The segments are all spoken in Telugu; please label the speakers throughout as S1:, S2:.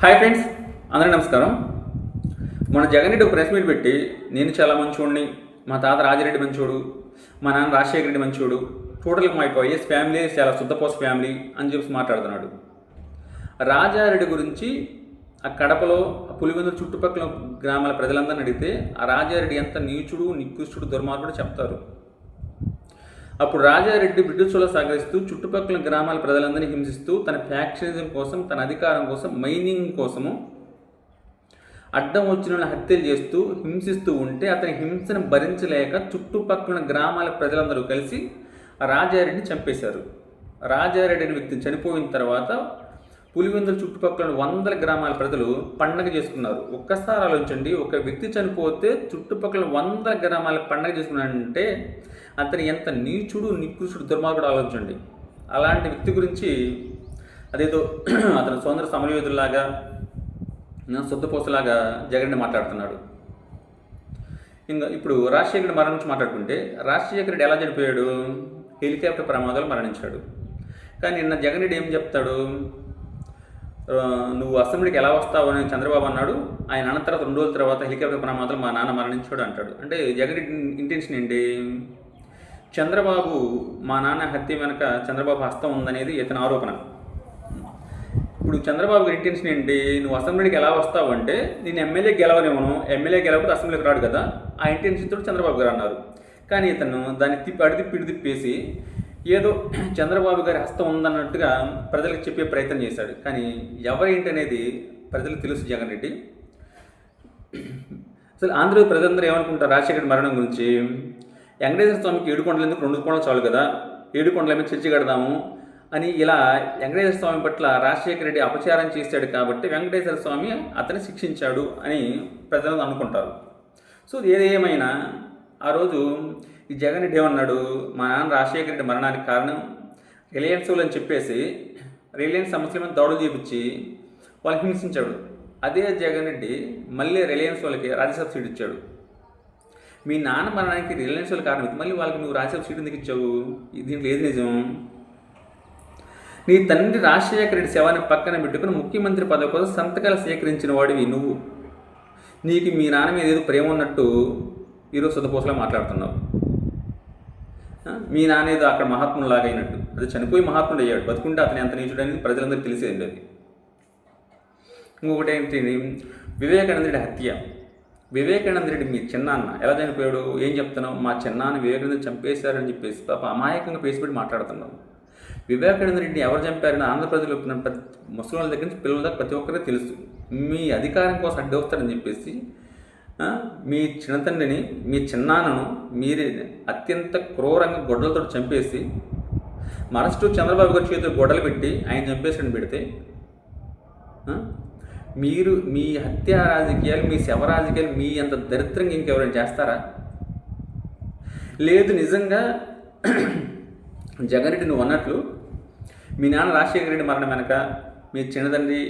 S1: హాయ్ ఫ్రెండ్స్, అందరికీ నమస్కారం. మన జగన్ రెడ్డి ఒక ప్రెస్ మీట్ పెట్టి నేను చాలా మంచోడిని, మా తాత రాజిరెడ్డి మంచోడు, మా నాన్న రాజశేఖర రెడ్డి మంచోడు, టోటల్గా మా వైఎస్ ఫ్యామిలీ చాలా శుద్ధపోస ఫ్యామిలీ అని చెప్పి మాట్లాడుతున్నాడు. రాజారెడ్డి గురించి ఆ కడపలో పులివెందుల చుట్టుపక్కల గ్రామాల ప్రజలందరిని అడిగితే ఆ రాజారెడ్డి ఎంత నీచుడు, నికృష్టుడు, దుర్మార్గుడు చెప్తారు. అప్పుడు రాజారెడ్డి బ్రిటిషులు సహకరిస్తూ చుట్టుపక్కల గ్రామాల ప్రజలందరినీ హింసిస్తూ తన ఫ్యాక్షనిజం కోసం, తన అధికారం కోసం, మైనింగ్ కోసము అడ్డం వచ్చిన హత్యలు చేస్తూ హింసిస్తూ ఉంటే అతని హింసను భరించలేక చుట్టుపక్కల గ్రామాల ప్రజలందరూ కలిసి రాజారెడ్డిని చంపేశారు. రాజారెడ్డి అనే వ్యక్తి చనిపోయిన తర్వాత పులివెందుల చుట్టుపక్కల వందల గ్రామాల ప్రజలు పండగ చేసుకున్నారు. ఒక్కసారి ఆలోచించండి, ఒక వ్యక్తి చనిపోతే చుట్టుపక్కల వందల గ్రామాల పండగ చేసుకున్నాడంటే అతను ఎంత నీచుడు, నికృష్టుడు, దుర్మార్గుడు ఆలోచించండి. అలాంటి వ్యక్తి గురించి అదేదో అతను సోదర సమరయోధుల్లాగా, శుద్ధపోసలాగా జగన్ మాట్లాడుతున్నాడు. ఇంకా ఇప్పుడు రాజశేఖర మరణం నుంచి మాట్లాడుకుంటే రాజశేఖర రెడ్డి ఎలా చనిపోయాడు? హెలికాప్టర్ ప్రమాదాలు మరణించాడు. కానీ నిన్న జగన్ రెడ్డి ఏం చెప్తాడు? నువ్వు అసెంబ్లీకి ఎలా వస్తావు అని చంద్రబాబు అన్నాడు. ఆయన అన్న తర్వాత 2 రోజుల తర్వాత హెలికాప్టర్ ప్రమాదాలు మా నాన్న మరణించాడు అంటాడు. అంటే జగన్ రెడ్డి ఇంటెన్షన్ ఏంటి? చంద్రబాబు మా నాన్న హత్య వెనక చంద్రబాబు హస్తం ఉందనేది ఇతని ఆరోపణ. ఇప్పుడు చంద్రబాబు ఇంటెన్షన్ ఏంటి? నువ్వు అసెంబ్లీకి ఎలా వస్తావు అంటే నేను ఎమ్మెల్యే గెలవనేమను, ఎమ్మెల్యే గెలవకపోతే అసెంబ్లీకి రాడు కదా, ఆ ఇంటెన్షన్తో చంద్రబాబు గారు అన్నారు. కానీ ఇతను దాన్ని తిప్పేసి ఏదో చంద్రబాబు గారి హస్తం ఉందన్నట్టుగా ప్రజలకు చెప్పే ప్రయత్నం చేశాడు. కానీ ఎవరేంటి అనేది ప్రజలకు తెలుసు. జగన్ రెడ్డి అసలు ఆంధ్రప్రదేశ్ ప్రజలందరూ ఏమనుకుంటారు రాజశేఖర మరణం గురించి? వెంకటేశ్వర స్వామికి 7 కొండలు ఎందుకు, 2 కొండలు చాలు కదా, 7 కొండల మీద చర్చి కడదాము అని ఇలా వెంకటేశ్వర స్వామి పట్ల రాజశేఖర రెడ్డి అపచారం చేశాడు కాబట్టి వెంకటేశ్వర స్వామి అతన్ని శిక్షించాడు అని ప్రజలు అనుకుంటారు. సో ఏదేమైనా ఆ రోజు ఈ జగన్ రెడ్డి ఏమన్నాడు? మా నాన్న రాజశేఖర రెడ్డి మరణానికి కారణం రిలయన్స్ అని చెప్పేసి రిలయన్స్ సంస్థల మీద దాడులు చేపించి వాళ్ళని హింసించాడు. అదే జగన్ రెడ్డి మళ్ళీ రిలయన్స్ వాళ్ళకి రాజ్యసభ సీట్ ఇచ్చాడు. మీ నాన్న మరణానికి రిలయన్స్ వాళ్ళ కారణం ఇది, మళ్ళీ వాళ్ళకి నువ్వు రాజ్యసభ సీట్ ఎందుకు ఇచ్చావు? దీంట్లో ఏది నిజం? నీ తండ్రి రాజశేఖర రెడ్డి శవాన్ని పక్కన పెట్టుకుని ముఖ్యమంత్రి పదవి కోసం సంతకాలు సేకరించిన వాడివి నువ్వు. నీకు మీ నాన్న మీద ఏదో ప్రేమ ఉన్నట్టు ఈరోజు శుద్ధపోసలా మాట్లాడుతున్నావు. మీ నాన్న ఏదో అక్కడ మహాత్ములాగా అయినట్టు. అది చనిపోయి మహాత్ముడు అయ్యాడు, బతుకుంటే అతను ఎంత నీచుడు అనేది ప్రజలందరికీ తెలిసేది. అది ఇంకొకటి ఏంటి? వివేకానంద రెడ్డి హత్య. వివేకానంద రెడ్డి మీ చిన్నాన్న ఎలా చనిపోయాడు? ఏం చెప్తున్నావు? మా చిన్నాన్న వివేకానంద చంపేశారని చెప్పేసి పాప అమాయకంగా పేసిపెట్టి మాట్లాడుతున్నావు. వివేకానంద రెడ్డిని ఎవరు చంపారని ఆంధ్రప్రదేశ్లో ముసలి వాళ్ళ దగ్గర నుంచి పిల్లల దగ్గర ప్రతి ఒక్కరికి తెలుసు. మీ అధికారం కోసం అడ్డొస్తారని చెప్పేసి మీ చిన్నతండ్రిని, మీ చిన్నాన్నను మీరే అత్యంత క్రూరంగా గొడ్డలతో చంపేసి మరస్టు చంద్రబాబు గారి చేతులు గొడ్డలు పెట్టి ఆయన చంపేసాడని పెడితే మీరు మీ హత్యా రాజకీయాలు, మీ శవ రాజకీయాలు మీ అంత దరిద్రంగా ఇంకెవరైనా చేస్తారా? లేదు నిజంగా జగన్ రెడ్డి నువ్వు అన్నట్లు మీ నాన్న రాజశేఖర రెడ్డి మరణం వెనక మీ చిన్నతండ్రి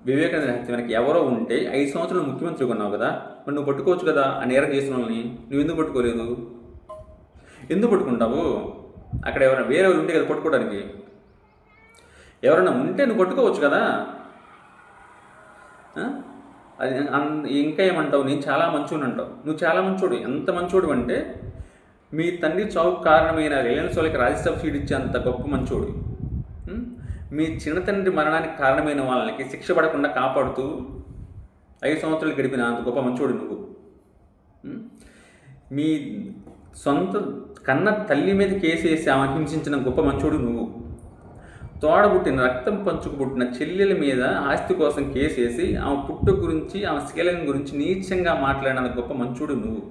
S1: వివేకానంద హత్య వెనక ఎవరో ఉంటే 5 సంవత్సరాలు ముఖ్యమంత్రిగా ఉన్నావు కదా, మరి నువ్వు పట్టుకోవచ్చు కదా ఆ నేరం చేసిన వాళ్ళని. నువ్వు ఎందుకు పట్టుకోలేదు? ఎందుకు పట్టుకుంటావు? అక్కడ ఎవరైనా వేరే ఉంటే కదా పట్టుకోవడానికి. ఎవరైనా ఉంటే నువ్వు పట్టుకోవచ్చు కదా. అది ఇంకా ఏమంటావు? నేను చాలా మంచోడు అంటావు. నువ్వు చాలా మంచోడు. ఎంత మంచోడు అంటే మీ తండ్రి చావుకు కారణమైన రిలయన్స్ వాళ్ళకి రాజ్యసభ సీట్ ఇచ్చే అంత గొప్ప మంచోడు. మీ చిన్న తండ్రి మరణానికి కారణమైన వాళ్ళకి శిక్ష పడకుండా కాపాడుతూ 5 సంవత్సరాలు గడిపిన అంత గొప్ప మంచోడు నువ్వు. మీ సొంత కన్న తల్లి మీద కేసేసి ఆమె హింసించిన గొప్ప మంచోడు నువ్వు. తోడబుట్టిన రక్తం పంచుకు పుట్టిన చెల్లెల మీద ఆస్తి కోసం కేసేసి ఆమె పుట్టు గురించి, ఆమె శీలం గురించి నీచంగా మాట్లాడిన గొప్ప మంచోడు నువ్వు.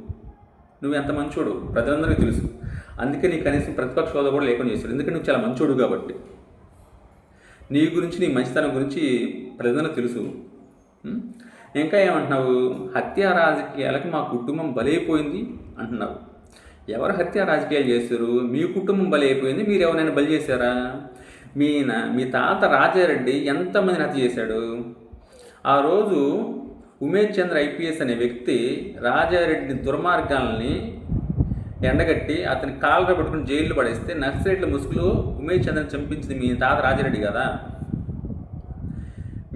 S1: నువ్వు ఎంత మంచోడు ప్రజలందరికీ తెలుసు. అందుకే నీ కనీసం ప్రతిపక్ష హోదా కూడా లేకుండా చేశాడు. ఎందుకంటే నువ్వు చాలా మంచోడు కాబట్టి. నీ గురించి, నీ మంచితనం గురించి ప్రజలకు తెలుసు. ఇంకా ఏమంటున్నావు? హత్యా రాజకీయాలకి మా కుటుంబం బలైపోయింది అంటున్నావు. ఎవరు హత్యా రాజకీయాలు చేశారు? మీ కుటుంబం బలైపోయింది. మీరు ఎవరైనా బలి చేశారా? మీ తాత రాజారెడ్డి ఎంతమందిని హత్య చేశాడు? ఆ రోజు ఉమేష్ చంద్ర ఐపీఎస్ అనే వ్యక్తి రాజారెడ్డి దుర్మార్గాల్ని ఎండగట్టి అతని కాళ్ళ పట్టుకుని జైల్లో పడేస్తే నక్సలైట్ల ముసుగులో ఉమేష్ చంద్రని చంపించింది మీ తాత రాజారెడ్డి కదా.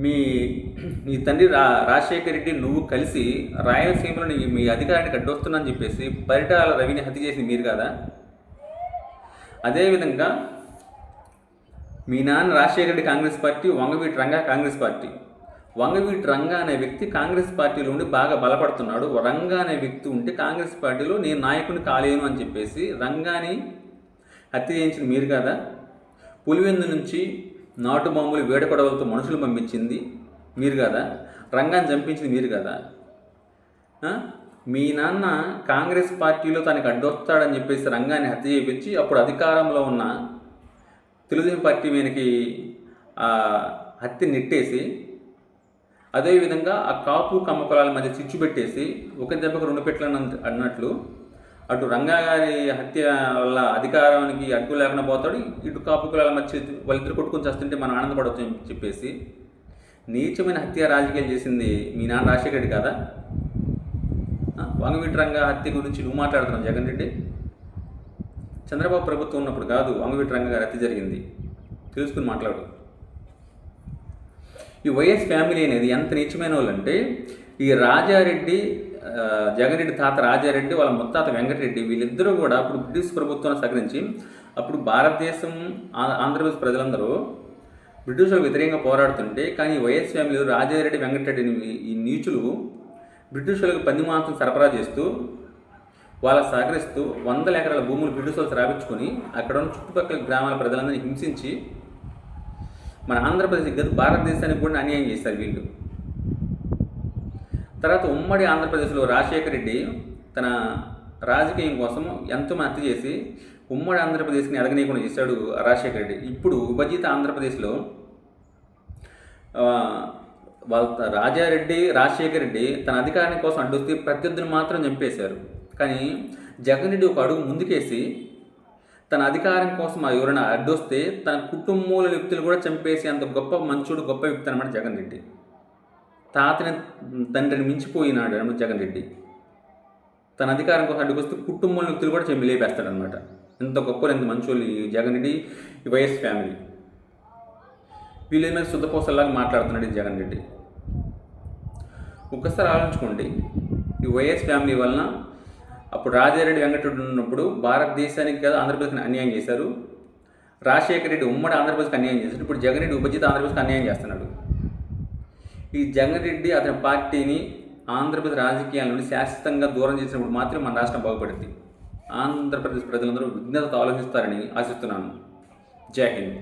S1: మీ మీ తండ్రి రాజశేఖర రెడ్డి నువ్వు కలిసి రాయలసీమలో మీ అధికారానికి అడ్డొస్తున్నాఅని చెప్పేసి పరిటాల రవిని హత్య చేసింది మీరు కదా. అదేవిధంగా మీ నాన్న రాజశేఖర రెడ్డి కాంగ్రెస్ పార్టీ, వంగవీటి రంగా కాంగ్రెస్ పార్టీ. వంగవీటి రంగా అనే వ్యక్తి కాంగ్రెస్ పార్టీలో ఉండి బాగా బలపడుతున్నాడు. రంగా అనే వ్యక్తి ఉంటే కాంగ్రెస్ పార్టీలో నేను నాయకుని కాలేను అని చెప్పేసి రంగాని హత్య చేయించింది మీరు కదా. పులివెందు నుంచి నాటు బాంబులు వేడకొడవలతో మనుషులు పంపించింది మీరు కదా. రంగాన్ని చంపించింది మీరు కదా. మీ నాన్న కాంగ్రెస్ పార్టీలో తనకి అడ్డొస్తాడని చెప్పేసి రంగాన్ని హత్య చేయించి అప్పుడు అధికారంలో ఉన్న తెలుగుదేశం పార్టీ మీదకి హత్య నెట్టేసి, అదేవిధంగా ఆ కాపు కమ్మకులాల మధ్య చిచ్చు పెట్టేసి ఒక దెబ్బకు రెండు పెట్టలను అన్నట్లు అటు రంగా గారి హత్య వల్ల అధికారానికి అడ్డు లేకుండా పోతాడు, ఇటు కాపు కులాల మధ్య వాళ్ళిద్దరు కొట్టుకొని చేస్తుంటే మనం ఆనందపడవచ్చు అని చెప్పేసి నీచమైన హత్య రాజకీయాలు చేసింది మీ నాన్న రాజశేఖర రెడ్డి కదా. వంగవీటి రంగా హత్య గురించి నువ్వు మాట్లాడుతున్నావు జగన్ రెడ్డి. చంద్రబాబు ప్రభుత్వం ఉన్నప్పుడు కాదు వంగవీటి రంగా గారి హత్య జరిగింది, తెలుసుకుని మాట్లాడు. ఈ వైఎస్ ఫ్యామిలీ అనేది ఎంత నీచమైన వాళ్ళు అంటే, ఈ రాజారెడ్డి, జగన్ రెడ్డి తాత రాజారెడ్డి, వాళ్ళ ముత్తాత వెంకటరెడ్డి, వీళ్ళిద్దరూ కూడా అప్పుడు బ్రిటిష్ ప్రభుత్వాన్ని సహకరించి అప్పుడు భారతదేశం ఆంధ్రప్రదేశ్ ప్రజలందరూ బ్రిటిష్ వాళ్ళకి వ్యతిరేకంగా పోరాడుతుంటే, కానీ వైఎస్ ఫ్యామిలీ రాజారెడ్డి వెంకటరెడ్డిని ఈ నీచులు బ్రిటిష్ వాళ్ళకి పంది మాంసం సరఫరా చేస్తూ వాళ్ళ సహకరిస్తూ 100 ఎకరాల భూములు బ్రిటిష్ వాళ్ళు రాపించుకొని అక్కడ ఉన్న చుట్టుపక్కల గ్రామాల ప్రజలందరినీ హింసించి మన ఆంధ్రప్రదేశ్ గత భారతదేశానికి కూడా అన్యాయం చేశారు వీళ్ళు. తర్వాత ఉమ్మడి ఆంధ్రప్రదేశ్లో రాజశేఖర రెడ్డి తన రాజకీయం కోసం ఎంతోమంది హత్య చేసి ఉమ్మడి ఆంధ్రప్రదేశ్ని ఎదగనీయకుండా చేశాడు రాజశేఖర రెడ్డి. ఇప్పుడు విభజిత ఆంధ్రప్రదేశ్లో వాళ్ళ రాజారెడ్డి, రాజశేఖర రెడ్డి తన అధికారం కోసం అడ్డొస్తే ప్రత్యర్థులు మాత్రం చంపేశారు. కానీ జగన్ రెడ్డి ఒక అడుగు ముందుకేసి తన అధికారం కోసం ఎవరైనా అడ్డొస్తే తన కుటుంబంలో వ్యక్తులు కూడా చంపేసి అంత గొప్ప మంచుడు, గొప్ప వ్యక్తి అనమాట జగన్ రెడ్డి. తాతని తండ్రిని మించిపోయినాడు అనమాట జగన్ రెడ్డి. తన అధికారం కోసం అడ్డుకొస్తే కుటుంబంలో వ్యక్తులు కూడా లేపేస్తాడనమాట. ఎంత గొప్పలు, ఎంత మంచోళ్ళు ఈ జగన్ రెడ్డి, ఈ వైఎస్ ఫ్యామిలీ. వీళ్ళ మీద శుద్ధపోసల్లాగా మాట్లాడుతున్నాడు ఈ జగన్ రెడ్డి. ఒక్కసారి ఆలోచించుకోండి, ఈ వైఎస్ ఫ్యామిలీ వలన అప్పుడు రాజారెడ్డి వెంకటరెడ్డి ఉన్నప్పుడు భారతదేశానికి కదా ఆంధ్రప్రదేశ్ని అన్యాయం చేశారు. రాజశేఖర రెడ్డి ఉమ్మడి ఆంధ్రప్రదేశ్కి అన్యాయం చేశారు. ఇప్పుడు జగన్ రెడ్డి విభజిత ఆంధ్రప్రదేశ్కి అన్యాయం చేస్తున్నాడు. ఈ జగన్ రెడ్డి అతని పార్టీని ఆంధ్రప్రదేశ్ రాజకీయాల నుండి శాశ్వతంగా దూరం చేసినప్పుడు మాత్రమే మన రాష్ట్రం బాగుపడుతుంది. ఆంధ్రప్రదేశ్ ప్రజలందరూ విజ్ఞతతో ఆలోచిస్తారని ఆశిస్తున్నాను. జై హింద్.